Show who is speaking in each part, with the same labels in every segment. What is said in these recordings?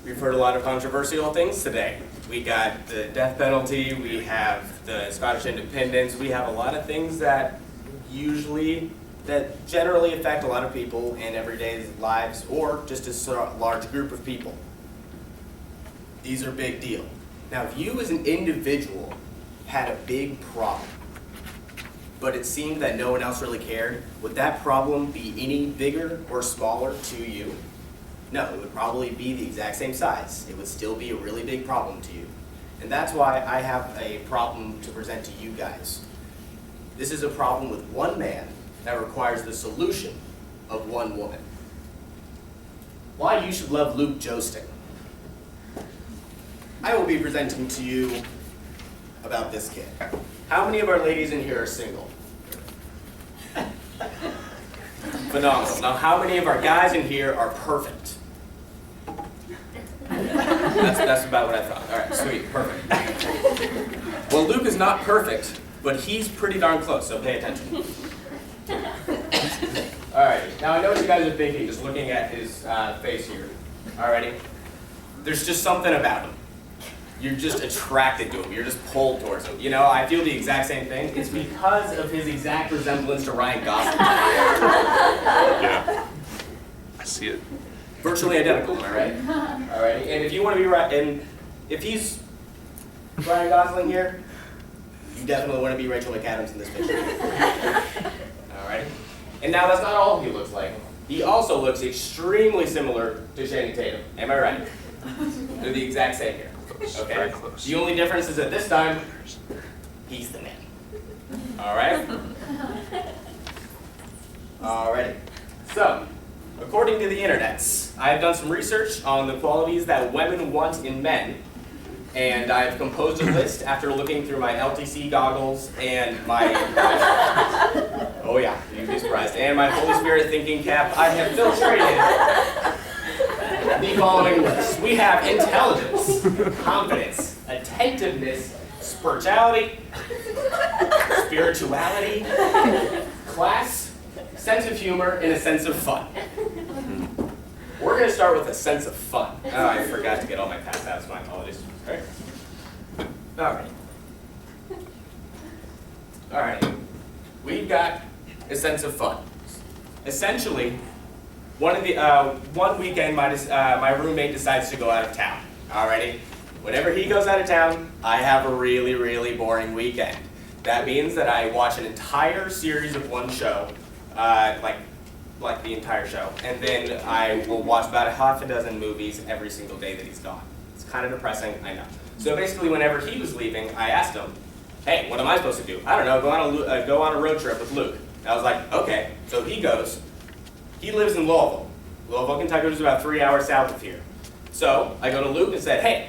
Speaker 1: We've heard a lot of controversial things today. We got the death penalty, we have the Scottish independence, we have a lot of things that generally affect a lot of people in everyday lives or just a large group of people. These are a big deal. Now, if you as an individual had a big problem, but it seemed that no one else really cared, would that problem be any bigger or smaller to you? No, it would probably be the exact same size. It would still be a really big problem to you. And that's why I have a problem to present to you guys. This is a problem with one man that requires the solution of one woman. Why you should love Luke Josten. I will be presenting to you about this kid. How many of our ladies in here are single? Phenomenal. Now, how many of our guys in here are perfect? That's about what I thought. All right, sweet, perfect. Well, Luke is not perfect, but he's pretty darn close, so pay attention. All right, now I know what you guys are thinking, just looking at his face here. Alrighty? There's just something about him. You're just attracted to him. You're just pulled towards him. You know, I feel the exact same thing. It's because of his exact resemblance to Ryan Gosling.
Speaker 2: Yeah, I see it.
Speaker 1: Virtually identical, am I right? Alrighty, and if you want to be right, and if he's Ryan Gosling here, you definitely want to be Rachel McAdams in this picture. Alrighty, and now that's not all he looks like. He also looks extremely similar to Channing Tatum. Am I right? They're the exact same here. Okay.
Speaker 2: Very close.
Speaker 1: The only difference is that this time, he's the man. Alright? Alrighty. So, according to the internets, I have done some research on the qualities that women want in men, and I've composed a list after looking through my LTC goggles and my, oh yeah, you'd be surprised, and my Holy Spirit thinking cap. I have filtrated the following list. We have intelligence, confidence, attentiveness, spirituality, class, sense of humor, and a sense of fun. We're going to start with a sense of fun. Oh, I forgot to get all my pass outs. My apologies. All right. We've got a sense of fun. Essentially, one weekend, my roommate decides to go out of town. Alrighty? Whenever he goes out of town, I have a really, really boring weekend. That means that I watch an entire series of one show, like the entire show, and then I will watch about half a dozen movies every single day that he's gone. It's kind of depressing, I know. So basically, whenever he was leaving, I asked him, "Hey, what am I supposed to do?" "I don't know. Go on a road trip with Luke." And I was like, "Okay." So he goes. He lives in Louisville. Louisville, Kentucky, which is about 3 hours south of here. So I go to Luke and said, "Hey,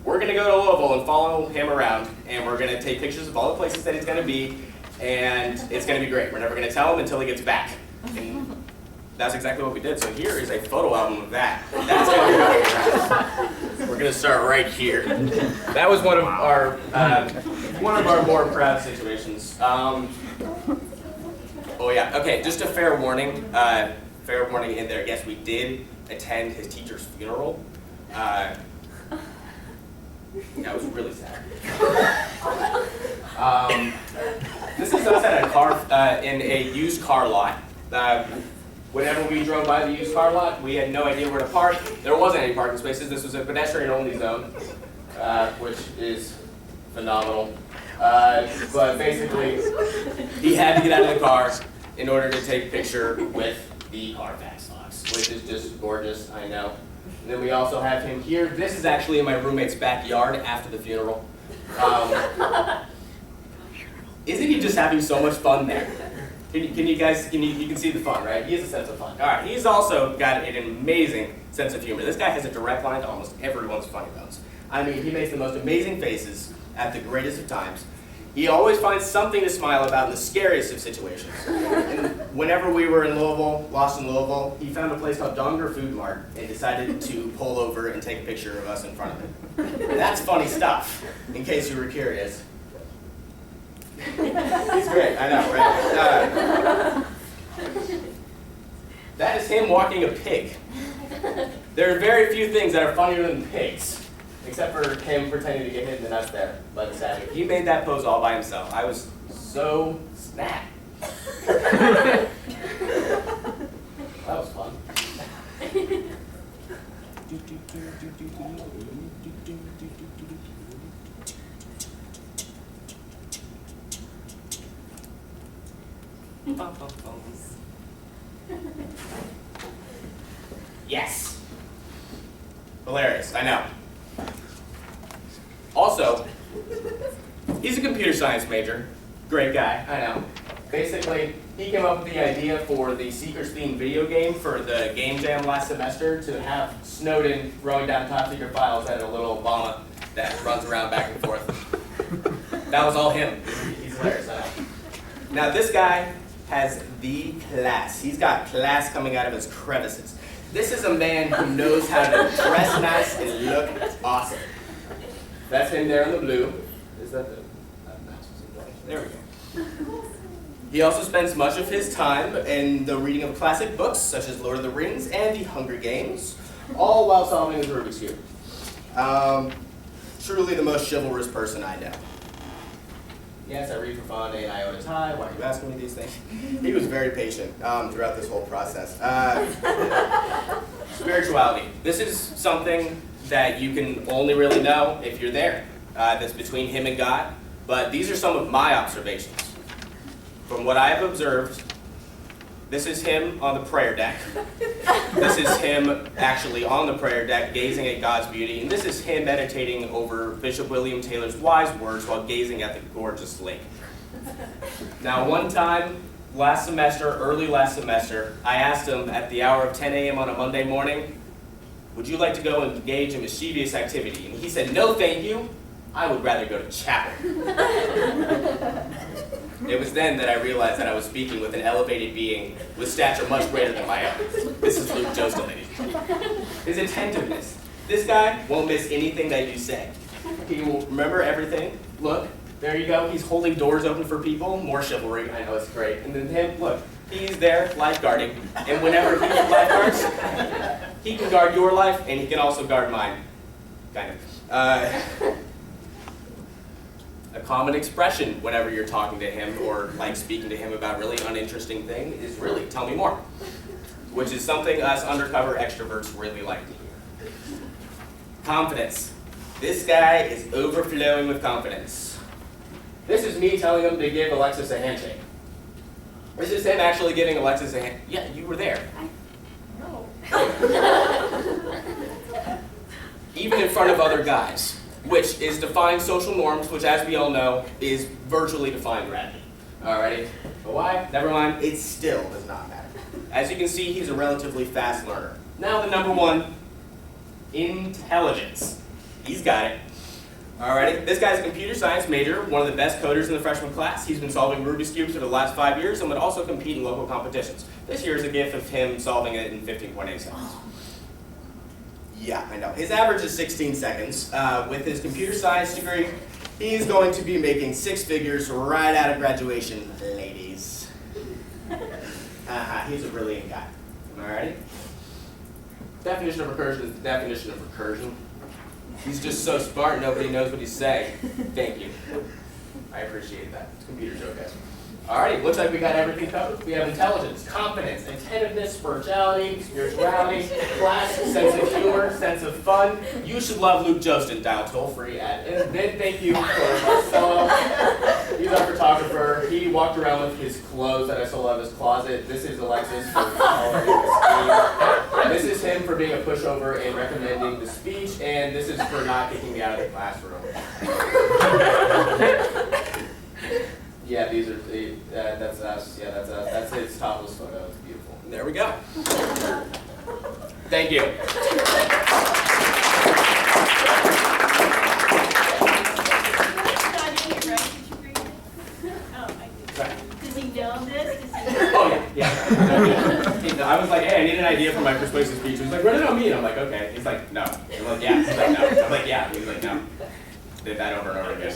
Speaker 1: we're going to go to Louisville and follow him around, and we're going to take pictures of all the places that he's going to be, and it's going to be great. We're never going to tell him until he gets back." And that's exactly what we did. So here is a photo album of that. That's going to be really fast. We're going to start right here. That was one of our more proud situations. Oh yeah, okay, just a fair warning in there. Yes, we did attend his teacher's funeral. That was really sad. This is us at a car, in a used car lot. Whenever we drove by the used car lot, we had no idea where to park. There wasn't any parking spaces. This was a pedestrian-only zone, which is phenomenal. But basically, he had to get out of the car in order to take a picture with the Carfax box, which is just gorgeous, I know. And then we also have him here. This is actually in my roommate's backyard after the funeral. Isn't he just having so much fun there? You can see the fun, right? He has a sense of fun. All right, he's also got an amazing sense of humor. This guy has a direct line to almost everyone's funny bones. I mean, he makes the most amazing faces at the greatest of times. He always finds something to smile about in the scariest of situations. And whenever we were in Louisville, lost in Louisville, he found a place called Donger Food Mart and decided to pull over and take a picture of us in front of it. And that's funny stuff, in case you were curious. He's great, I know, right? That is him walking a pig. There are very few things that are funnier than pigs, except for him pretending to get hit in the nuts there by the statue. He made that pose all by himself. I was so snapped. That was fun. Yes. Hilarious, I know. Also, he's a computer science major. Great guy, I know. Basically, he came up with the idea for the Seekers-themed video game for the game jam last semester to have Snowden throwing down top secret files at a little Obama that runs around back and forth. That was all him. He's hilarious, I know. Now this guy has the class. He's got class coming out of his crevices. This is a man who knows how to dress nice and look awesome. That's him there in the blue. Is that the there we go. He also spends much of his time in the reading of classic books such as Lord of the Rings and The Hunger Games, all while solving his Rubik's Cube. Truly the most chivalrous person I know. Yes, I read for fun, and I own a tie. Why are you asking me these things? He was very patient throughout this whole process. Spirituality. This is something that you can only really know if you're there. That's between him and God. But these are some of my observations. From what I have observed, this is him on the prayer deck. This is him actually on the prayer deck gazing at God's beauty. And this is him meditating over Bishop William Taylor's wise words while gazing at the gorgeous lake. Now one time, early last semester, I asked him at the hour of 10 a.m. on a Monday morning, would you like to go and engage in mischievous activity? And he said, no thank you, I would rather go to chapel. It was then that I realized that I was speaking with an elevated being with stature much greater than my own. This is Luke Josten, ladies. His attentiveness. This guy won't miss anything that you say. He will remember everything. Look, there you go. He's holding doors open for people. More chivalry. I know, it's great. And then him, look, he's there lifeguarding. And whenever he lifeguards, he can guard your life and he can also guard mine. Kind of. A common expression whenever you're talking to him or like speaking to him about really uninteresting thing is really, tell me more. Which is something us undercover extroverts really like to hear. Confidence. This guy is overflowing with confidence. This is me telling him to give Alexis a handshake. This is him actually giving Alexis a handshake. Yeah, you were there.
Speaker 3: No.
Speaker 1: Even in front of other guys. Which is defying social norms, which as we all know, is virtually defying gravity. Alrighty? But why? Never mind, it still does not matter. As you can see, he's a relatively fast learner. Now the number one, intelligence. He's got it. Alrighty? This guy's a computer science major, one of the best coders in the freshman class. He's been solving Rubik's Cubes for the last 5 years and would also compete in local competitions. This year is a gift of him solving it in 15.8 seconds. Yeah, I know. His average is 16 seconds. With his computer science degree, he's going to be making 6 figures right out of graduation, ladies. He's a brilliant guy. Alrighty? Definition of recursion is the definition of recursion. He's just so smart, nobody knows what he's saying. Thank you. I appreciate that. It's a computer joke, guys. Alrighty, looks like we got everything covered. We have intelligence, confidence, attentiveness, spirituality, class, sense of humor, sense of fun. You should love Luke Josten. Dial toll free at. And then thank you for Marcelo. He's our photographer. He walked around with his clothes that I stole out of his closet. This is Alexis for coloring the screen. This is him for being a pushover and recommending the speech. And this is for not kicking me out of the classroom. Yeah, these are that's us. Yeah, that's us. That's his topless photo. It's beautiful. There we go. Thank you.
Speaker 3: Does he know this?
Speaker 1: Oh yeah. I was like, hey, I need an idea for my persuasive speech. He was like, write it on me. And I'm like, okay. He's like, no. I'm like, yeah. He's like, no. I'm like, yeah. He was like, no. Did that over and over again.